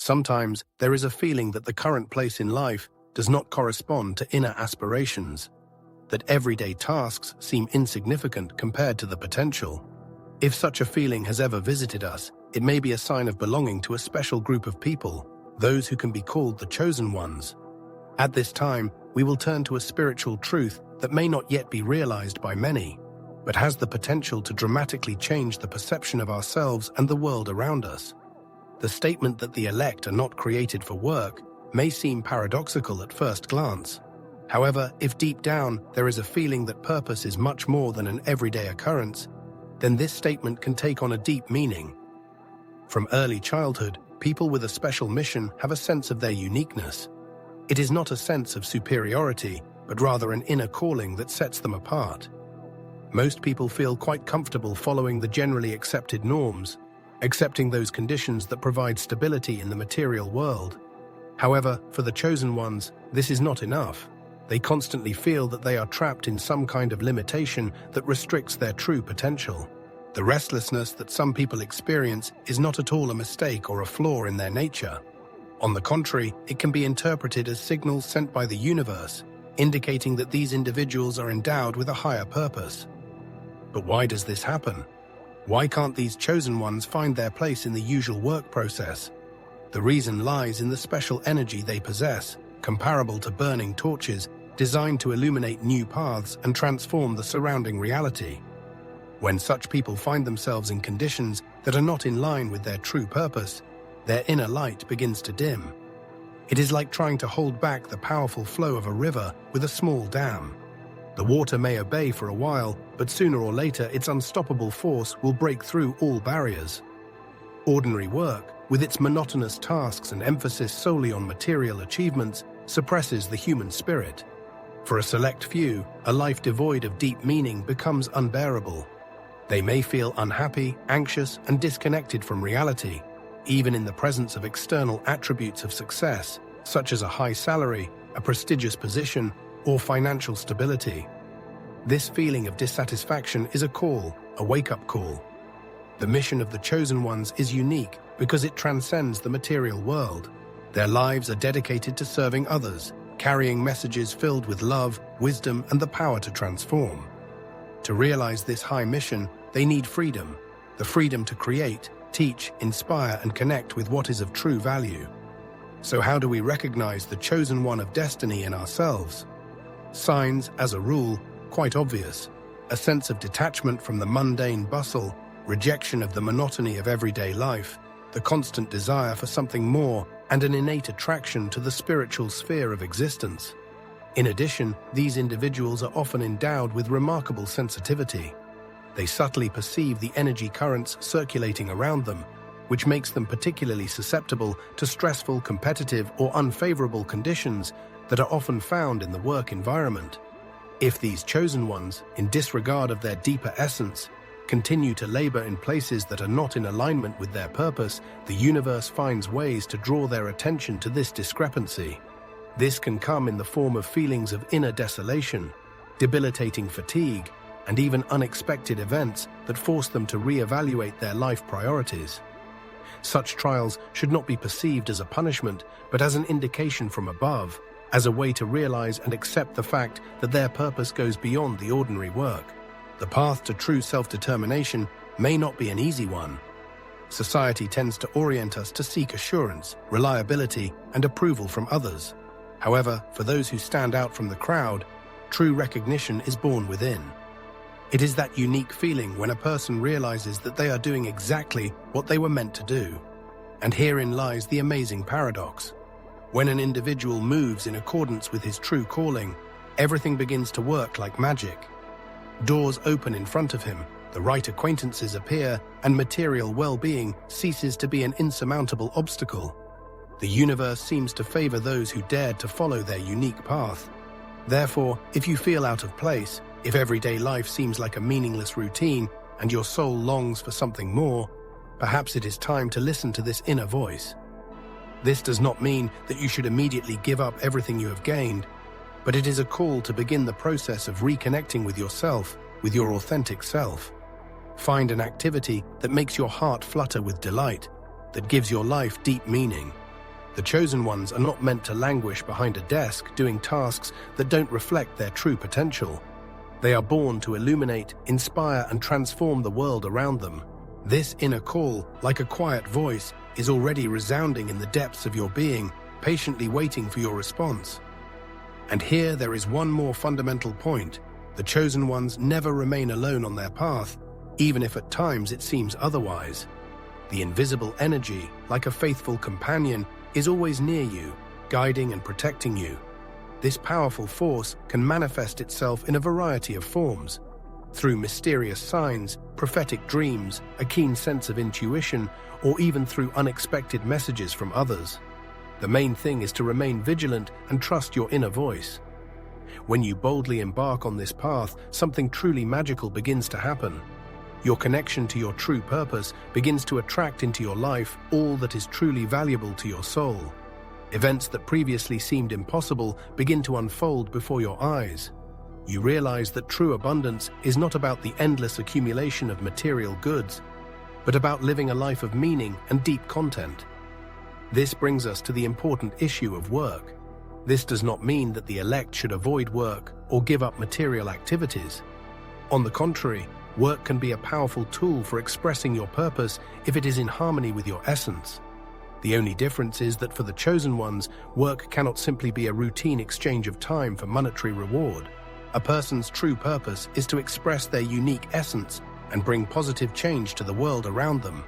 Sometimes there is a feeling that the current place in life does not correspond to inner aspirations, that everyday tasks seem insignificant compared to the potential. If such a feeling has ever visited us, it may be a sign of belonging to a special group of people, those who can be called the chosen ones. At this time, we will turn to a spiritual truth that may not yet be realized by many, but has the potential to dramatically change the perception of ourselves and the world around us. The statement that the elect are not created for work may seem paradoxical at first glance. However, if deep down there is a feeling that purpose is much more than an everyday occurrence, then this statement can take on a deep meaning. From early childhood, people with a special mission have a sense of their uniqueness. It is not a sense of superiority, but rather an inner calling that sets them apart. Most people feel quite comfortable following the generally accepted norms, accepting those conditions that provide stability in the material world. However, for the chosen ones, this is not enough. They constantly feel that they are trapped in some kind of limitation that restricts their true potential. The restlessness that some people experience is not at all a mistake or a flaw in their nature. On the contrary, it can be interpreted as signals sent by the universe, indicating that these individuals are endowed with a higher purpose. But why does this happen? Why can't these chosen ones find their place in the usual work process? The reason lies in the special energy they possess, comparable to burning torches, designed to illuminate new paths and transform the surrounding reality. When such people find themselves in conditions that are not in line with their true purpose, their inner light begins to dim. It is like trying to hold back the powerful flow of a river with a small dam. The water may obey for a while, but sooner or later its unstoppable force will break through all barriers. Ordinary work, with its monotonous tasks and emphasis solely on material achievements, suppresses the human spirit. For a select few, a life devoid of deep meaning becomes unbearable. They may feel unhappy, anxious, and disconnected from reality, even in the presence of external attributes of success, such as a high salary, a prestigious position, or financial stability. This feeling of dissatisfaction is a wake-up call. The mission of the chosen ones is unique because it transcends the material world. Their lives are dedicated to serving others, carrying messages filled with love, wisdom, and the power to transform. To realize this high mission, they need freedom, the freedom to create, teach, inspire, and connect with what is of true value. So how do we recognize the chosen one of destiny in ourselves? Signs, as a rule, quite obvious. A sense of detachment from the mundane bustle, rejection of the monotony of everyday life, the constant desire for something more, and an innate attraction to the spiritual sphere of existence. In addition, these individuals are often endowed with remarkable sensitivity. They subtly perceive the energy currents circulating around them, which makes them particularly susceptible to stressful, competitive, or unfavorable conditions that are often found in the work environment. If these chosen ones, in disregard of their deeper essence, continue to labor in places that are not in alignment with their purpose, the universe finds ways to draw their attention to this discrepancy. This can come in the form of feelings of inner desolation, debilitating fatigue, and even unexpected events that force them to reevaluate their life priorities. Such trials should not be perceived as a punishment, but as an indication from above, as a way to realize and accept the fact that their purpose goes beyond the ordinary work. The path to true self-determination may not be an easy one. Society tends to orient us to seek assurance, reliability, and approval from others. However, for those who stand out from the crowd, true recognition is born within. It is that unique feeling when a person realizes that they are doing exactly what they were meant to do. And herein lies the amazing paradox. When an individual moves in accordance with his true calling, everything begins to work like magic. Doors open in front of him, the right acquaintances appear, and material well-being ceases to be an insurmountable obstacle. The universe seems to favor those who dared to follow their unique path. Therefore, if you feel out of place, if everyday life seems like a meaningless routine and your soul longs for something more, perhaps it is time to listen to this inner voice. This does not mean that you should immediately give up everything you have gained, but it is a call to begin the process of reconnecting with yourself, with your authentic self. Find an activity that makes your heart flutter with delight, that gives your life deep meaning. The chosen ones are not meant to languish behind a desk doing tasks that don't reflect their true potential. They are born to illuminate, inspire, and transform the world around them. This inner call, like a quiet voice, is already resounding in the depths of your being, patiently waiting for your response. And here there is one more fundamental point. The chosen ones never remain alone on their path, even if at times it seems otherwise. The invisible energy, like a faithful companion, is always near you, guiding and protecting you. This powerful force can manifest itself in a variety of forms, through mysterious signs, prophetic dreams, a keen sense of intuition, or even through unexpected messages from others. The main thing is to remain vigilant and trust your inner voice. When you boldly embark on this path, something truly magical begins to happen. Your connection to your true purpose begins to attract into your life all that is truly valuable to your soul. Events that previously seemed impossible begin to unfold before your eyes. You realize that true abundance is not about the endless accumulation of material goods, but about living a life of meaning and deep content. This brings us to the important issue of work. This does not mean that the elect should avoid work or give up material activities. On the contrary, work can be a powerful tool for expressing your purpose if it is in harmony with your essence. The only difference is that for the chosen ones, work cannot simply be a routine exchange of time for monetary reward. A person's true purpose is to express their unique essence and bring positive change to the world around them.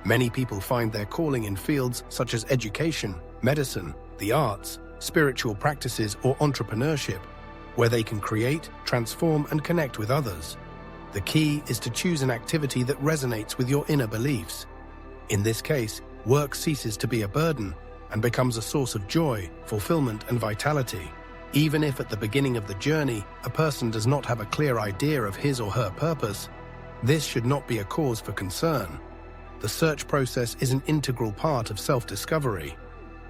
Many people find their calling in fields such as education, medicine, the arts, spiritual practices, or entrepreneurship, where they can create, transform, and connect with others. The key is to choose an activity that resonates with your inner beliefs. In this case, work ceases to be a burden and becomes a source of joy, fulfillment, and vitality. Even if at the beginning of the journey, a person does not have a clear idea of his or her purpose, this should not be a cause for concern. The search process is an integral part of self-discovery.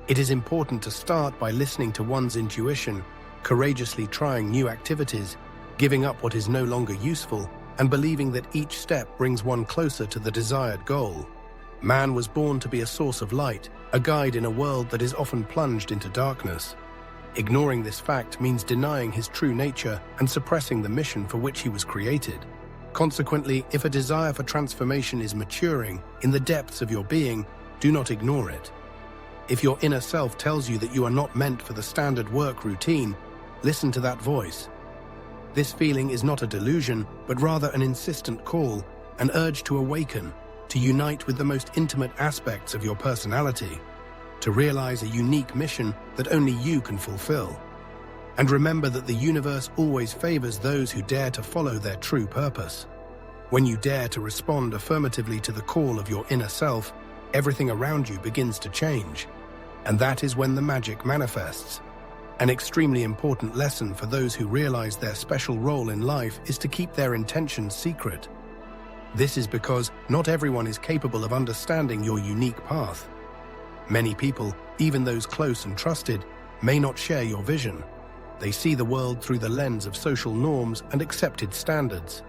It is important to start by listening to one's intuition, courageously trying new activities, giving up what is no longer useful, and believing that each step brings one closer to the desired goal. Man was born to be a source of light, a guide in a world that is often plunged into darkness. Ignoring this fact means denying his true nature and suppressing the mission for which he was created. Consequently, if a desire for transformation is maturing in the depths of your being, do not ignore it. If your inner self tells you that you are not meant for the standard work routine, listen to that voice. This feeling is not a delusion, but rather an insistent call, an urge to awaken, to unite with the most intimate aspects of your personality, to realize a unique mission that only you can fulfill. And remember that the universe always favors those who dare to follow their true purpose. When you dare to respond affirmatively to the call of your inner self, everything around you begins to change. And that is when the magic manifests. An extremely important lesson for those who realize their special role in life is to keep their intentions secret. This is because not everyone is capable of understanding your unique path. Many people, even those close and trusted, may not share your vision. They see the world through the lens of social norms and accepted standards.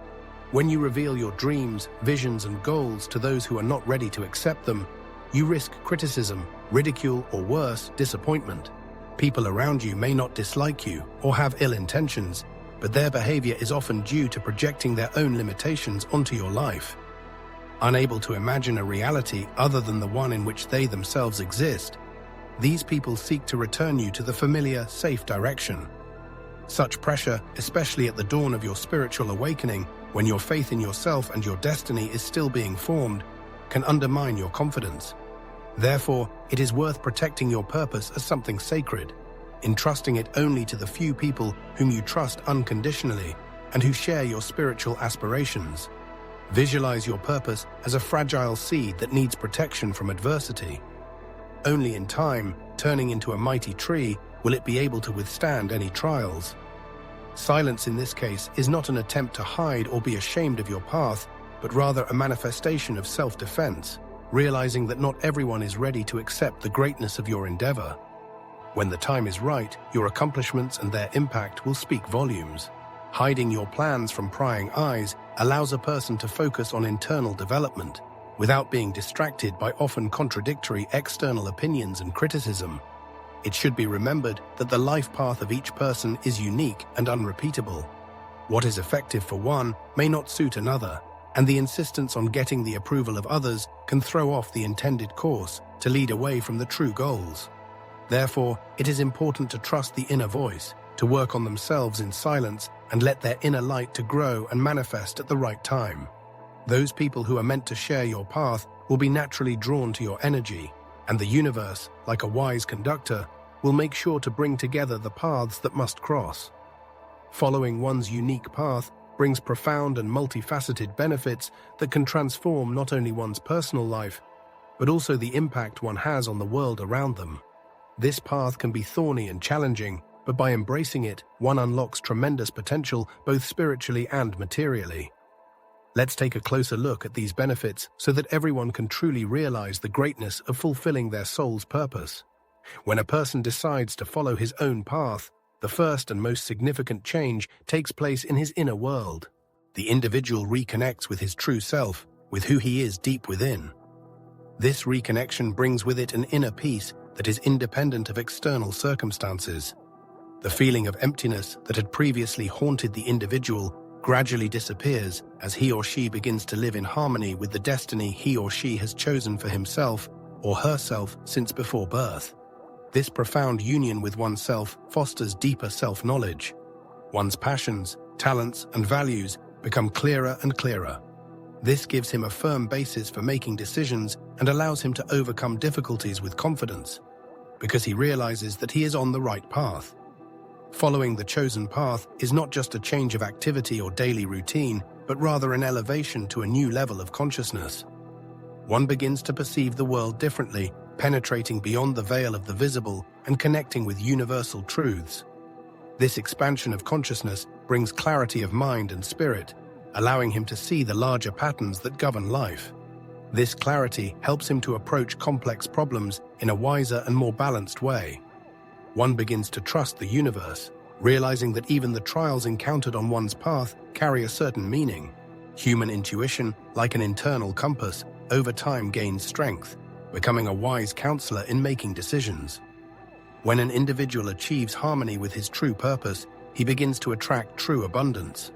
When you reveal your dreams, visions, and goals to those who are not ready to accept them, you risk criticism, ridicule, or worse, disappointment. People around you may not dislike you or have ill intentions, but their behavior is often due to projecting their own limitations onto your life. Unable to imagine a reality other than the one in which they themselves exist, these people seek to return you to the familiar, safe direction. Such pressure, especially at the dawn of your spiritual awakening, when your faith in yourself and your destiny is still being formed, can undermine your confidence. Therefore, it is worth protecting your purpose as something sacred, entrusting it only to the few people whom you trust unconditionally and who share your spiritual aspirations. Visualize your purpose as a fragile seed that needs protection from adversity. Only in time, turning into a mighty tree, will it be able to withstand any trials. Silence in this case is not an attempt to hide or be ashamed of your path, but rather a manifestation of self-defense, realizing that not everyone is ready to accept the greatness of your endeavor. When the time is right, your accomplishments and their impact will speak volumes. Hiding your plans from prying eyes allows a person to focus on internal development, without being distracted by often contradictory external opinions and criticism. It should be remembered that the life path of each person is unique and unrepeatable. What is effective for one may not suit another, and the insistence on getting the approval of others can throw off the intended course to lead away from the true goals. Therefore, it is important to trust the inner voice, to work on themselves in silence and let their inner light to grow and manifest at the right time. Those people who are meant to share your path will be naturally drawn to your energy, and the universe, like a wise conductor, will make sure to bring together the paths that must cross. Following one's unique path brings profound and multifaceted benefits that can transform not only one's personal life, but also the impact one has on the world around them. This path can be thorny and challenging, but by embracing it, one unlocks tremendous potential both spiritually and materially. Let's take a closer look at these benefits so that everyone can truly realize the greatness of fulfilling their soul's purpose. When a person decides to follow his own path, the first and most significant change takes place in his inner world. The individual reconnects with his true self, with who he is deep within. This reconnection brings with it an inner peace that is independent of external circumstances. The feeling of emptiness that had previously haunted the individual gradually disappears as he or she begins to live in harmony with the destiny he or she has chosen for himself or herself since before birth. This profound union with oneself fosters deeper self-knowledge. One's passions, talents, and values become clearer and clearer. This gives him a firm basis for making decisions and allows him to overcome difficulties with confidence, because he realizes that he is on the right path. Following the chosen path is not just a change of activity or daily routine, but rather an elevation to a new level of consciousness. One begins to perceive the world differently, penetrating beyond the veil of the visible and connecting with universal truths. This expansion of consciousness brings clarity of mind and spirit, allowing him to see the larger patterns that govern life. This clarity helps him to approach complex problems in a wiser and more balanced way. One begins to trust the universe, realizing that even the trials encountered on one's path carry a certain meaning. Human intuition, like an internal compass, over time gains strength, becoming a wise counselor in making decisions. When an individual achieves harmony with his true purpose, he begins to attract true abundance.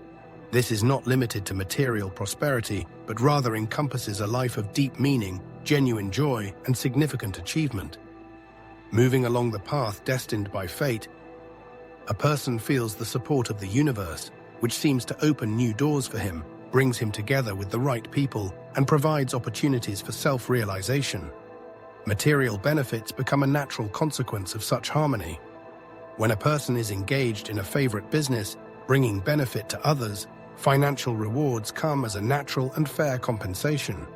This is not limited to material prosperity, but rather encompasses a life of deep meaning, genuine joy, and significant achievement. Moving along the path destined by fate, a person feels the support of the universe, which seems to open new doors for him, brings him together with the right people, and provides opportunities for self-realization. Material benefits become a natural consequence of such harmony. When a person is engaged in a favorite business, bringing benefit to others, financial rewards come as a natural and fair compensation.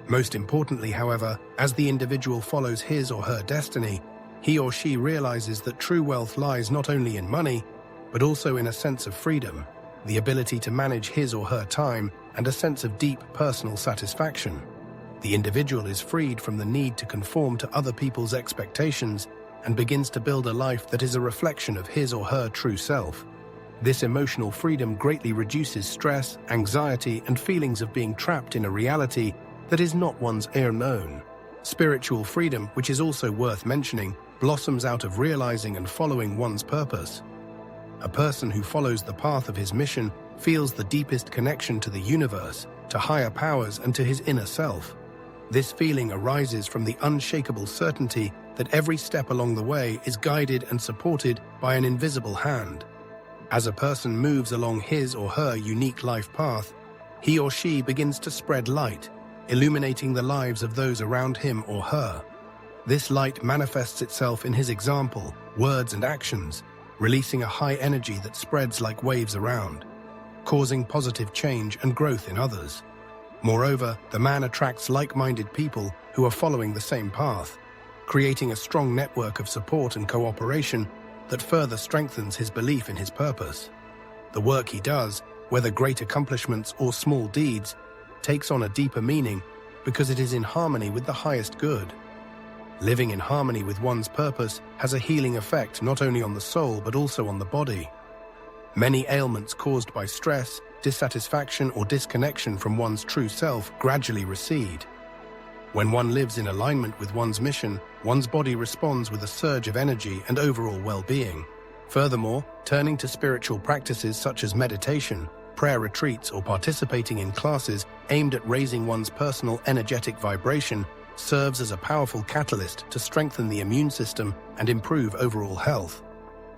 Most importantly, however, as the individual follows his or her destiny, he or she realizes that true wealth lies not only in money, but also in a sense of freedom, the ability to manage his or her time, and a sense of deep personal satisfaction. The individual is freed from the need to conform to other people's expectations and begins to build a life that is a reflection of his or her true self. This emotional freedom greatly reduces stress, anxiety, and feelings of being trapped in a reality that is not one's own. Spiritual freedom, which is also worth mentioning, blossoms out of realizing and following one's purpose. A person who follows the path of his mission feels the deepest connection to the universe, to higher powers, and to his inner self. This feeling arises from the unshakable certainty that every step along the way is guided and supported by an invisible hand. As a person moves along his or her unique life path, he or she begins to spread light, illuminating the lives of those around him or her. This light manifests itself in his example, words, and actions, releasing a high energy that spreads like waves around, causing positive change and growth in others. Moreover, the man attracts like-minded people who are following the same path, creating a strong network of support and cooperation that further strengthens his belief in his purpose. The work he does, whether great accomplishments or small deeds, takes on a deeper meaning because it is in harmony with the highest good. Living in harmony with one's purpose has a healing effect not only on the soul but also on the body. Many ailments caused by stress, dissatisfaction, or disconnection from one's true self gradually recede. When one lives in alignment with one's mission, one's body responds with a surge of energy and overall well-being. Furthermore, turning to spiritual practices such as meditation, prayer retreats, or participating in classes aimed at raising one's personal energetic vibration serves as a powerful catalyst to strengthen the immune system and improve overall health.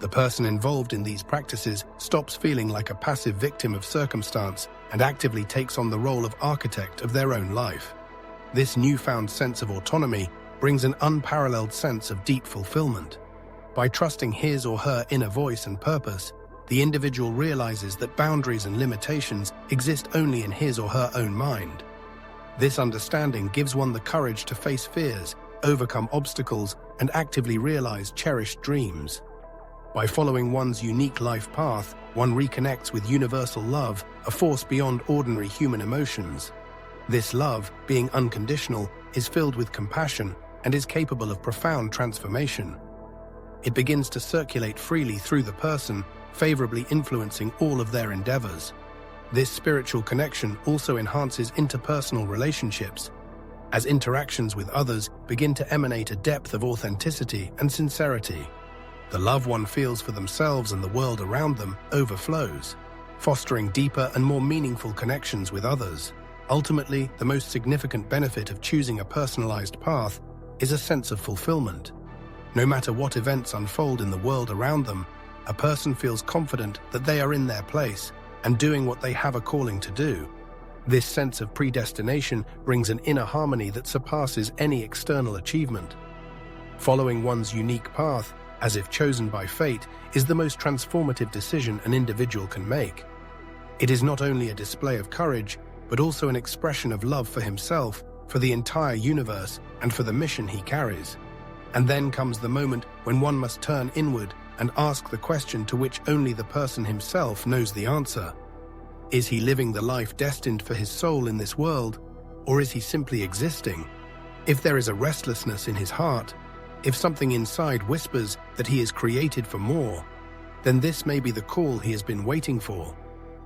The person involved in these practices stops feeling like a passive victim of circumstance and actively takes on the role of architect of their own life. This newfound sense of autonomy brings an unparalleled sense of deep fulfillment. By trusting his or her inner voice and purpose, the individual realizes that boundaries and limitations exist only in his or her own mind. This understanding gives one the courage to face fears, overcome obstacles, and actively realize cherished dreams. By following one's unique life path, one reconnects with universal love, a force beyond ordinary human emotions. This love, being unconditional, is filled with compassion and is capable of profound transformation. It begins to circulate freely through the person, favorably influencing all of their endeavors. This spiritual connection also enhances interpersonal relationships, as interactions with others begin to emanate a depth of authenticity and sincerity. The love one feels for themselves and the world around them overflows, fostering deeper and more meaningful connections with others. Ultimately, the most significant benefit of choosing a personalized path is a sense of fulfillment. No matter what events unfold in the world around them, a person feels confident that they are in their place and doing what they have a calling to do. This sense of predestination brings an inner harmony that surpasses any external achievement. Following one's unique path, as if chosen by fate, is the most transformative decision an individual can make. It is not only a display of courage, but also an expression of love for himself, for the entire universe, and for the mission he carries. And then comes the moment when one must turn inward and ask the question to which only the person himself knows the answer. Is he living the life destined for his soul in this world, or is he simply existing? If there is a restlessness in his heart, if something inside whispers that he is created for more, then this may be the call he has been waiting for.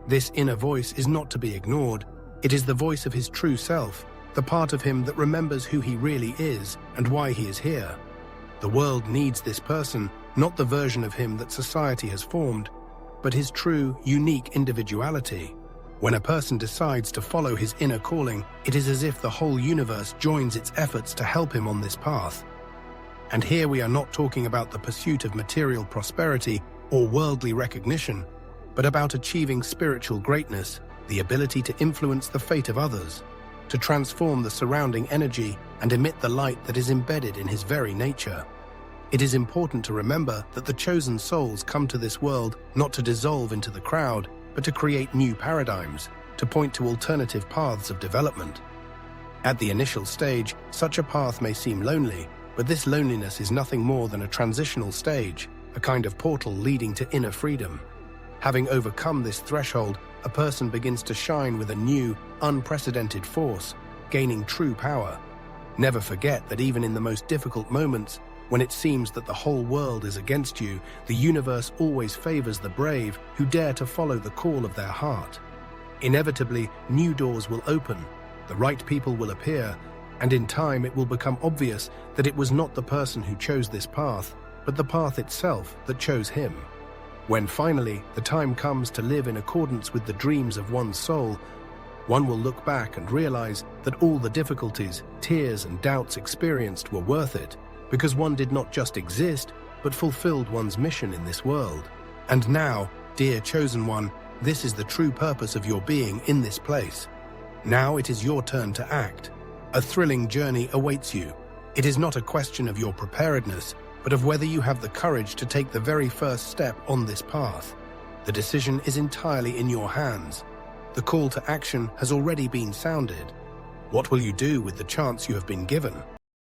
This inner voice is not to be ignored. It is the voice of his true self, the part of him that remembers who he really is and why he is here. The world needs this person, not the version of him that society has formed, but his true, unique individuality. When a person decides to follow his inner calling, it is as if the whole universe joins its efforts to help him on this path. And here we are not talking about the pursuit of material prosperity or worldly recognition, but about achieving spiritual greatness, the ability to influence the fate of others, to transform the surrounding energy and emit the light that is embedded in his very nature. It is important to remember that the chosen souls come to this world not to dissolve into the crowd, but to create new paradigms, to point to alternative paths of development. At the initial stage, such a path may seem lonely, but this loneliness is nothing more than a transitional stage, a kind of portal leading to inner freedom. Having overcome this threshold, a person begins to shine with a new, unprecedented force, gaining true power. Never forget that even in the most difficult moments, when it seems that the whole world is against you, the universe always favors the brave who dare to follow the call of their heart. Inevitably, new doors will open, the right people will appear, and in time it will become obvious that it was not the person who chose this path, but the path itself that chose him. When finally the time comes to live in accordance with the dreams of one's soul, one will look back and realize that all the difficulties, tears, and doubts experienced were worth it, because one did not just exist, but fulfilled one's mission in this world. And now, dear chosen one, this is the true purpose of your being in this place. Now it is your turn to act. A thrilling journey awaits you. It is not a question of your preparedness, but of whether you have the courage to take the very first step on this path. The decision is entirely in your hands. The call to action has already been sounded. What will you do with the chance you have been given?